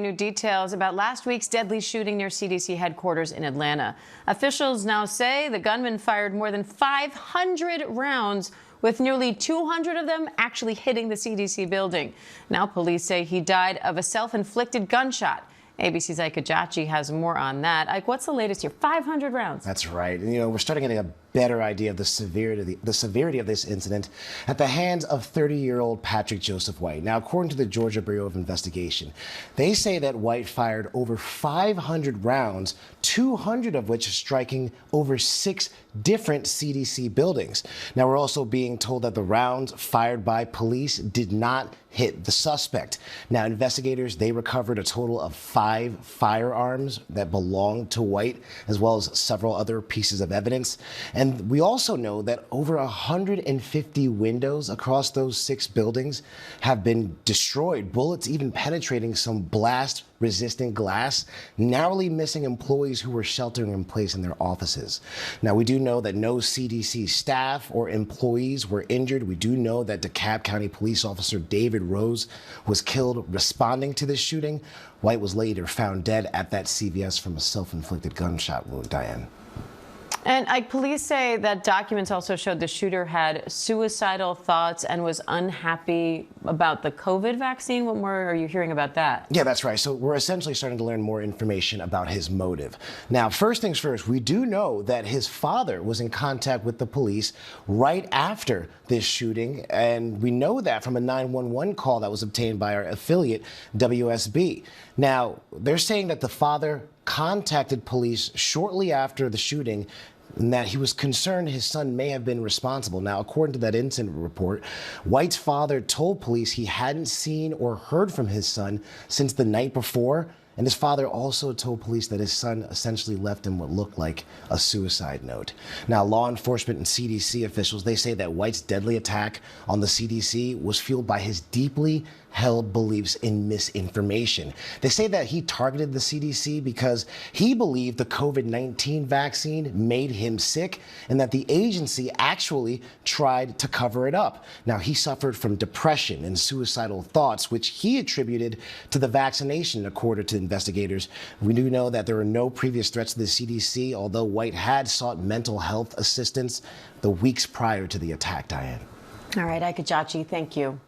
New details about last week's deadly shooting near CDC headquarters in Atlanta. Officials now say the gunman fired more than 500 rounds, with nearly 200 of them actually hitting the CDC building. Now police say he died of a self-inflicted gunshot. ABC's Ike Ajachi has more on that. Ike, what's the latest here? 500 rounds. That's right. And, we're starting getting a better idea of the severity of this incident at the hands of 30-year-old Patrick Joseph White. Now, according to the Georgia Bureau of Investigation, they say that White fired over 500 rounds, 200 of which striking over 6 different CDC buildings. Now, we're also being told that the rounds fired by police did not hit the suspect. Now, investigators, they recovered a total of 5 firearms that belonged to White, as well as several other pieces of evidence. And we also know that over 150 windows across those 6 buildings have been destroyed, bullets even penetrating some blast-resistant glass, narrowly missing employees who were sheltering in place in their offices. Now, we do know that no CDC staff or employees were injured. We do know that DeKalb County police officer David Muir was killed responding to this shooting. White was later found dead at that CVS from a self-inflicted gunshot wound, Diane. And police say that documents also showed the shooter had suicidal thoughts and was unhappy about the COVID vaccine. What more are you hearing about that? Yeah, that's right. So we're essentially starting to learn more information about his motive. Now, first things first, we do know that his father was in contact with the police right after this shooting, and we know that from a 911 call that was obtained by our affiliate, WSB. Now, they're saying that the father contacted police shortly after the shooting and that he was concerned his son may have been responsible. Now, according to that incident report, White's father told police he hadn't seen or heard from his son since the night before. And his father also told police that his son essentially left him what looked like a suicide note. Now, law enforcement and CDC officials, they say that White's deadly attack on the CDC was fueled by his deeply held beliefs in misinformation. They say that he targeted the CDC because he believed the COVID-19 vaccine made him sick and that the agency actually tried to cover it up. Now, he suffered from depression and suicidal thoughts, which he attributed to the vaccination, according to investigators. We do know that there were no previous threats to the CDC, although White had sought mental health assistance the weeks prior to the attack, Diane. All right, Ike Ajachi, thank you.